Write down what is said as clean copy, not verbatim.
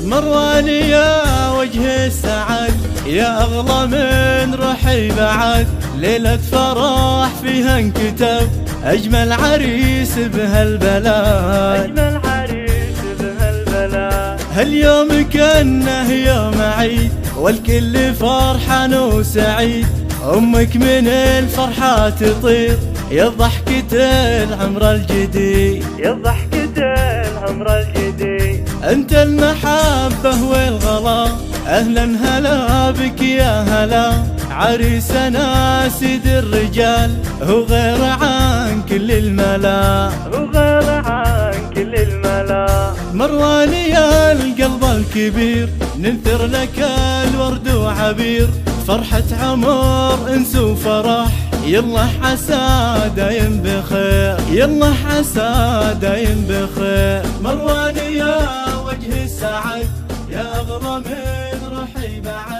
مروان يا وجه السعد، يا أغلى من روحي بعد، ليلة فرح فيها انكتب أجمل عريس بهالبلد، أجمل عريس بهالبلد. هاليوم كأنه يوم عيد والكل فرحان وسعيد، أمك من الفرحة تطير يا ضحكة العمر الجديد، يا ضحكة العمر الجديد. أنت المحبة والغلا، أهلا هلا بك يا هلا، عريسنا سيد الرجال هو غير عن كل الملا، هو غير عن كل الملا. مروان يا القلب الكبير ننثر لك الورد وعبير، فرحة عمر انس وفرح يلا عسى دايم بخير، يلا عسى دايم بخير. مروان يا وجه السعد، يا أغلى من روحي بعد.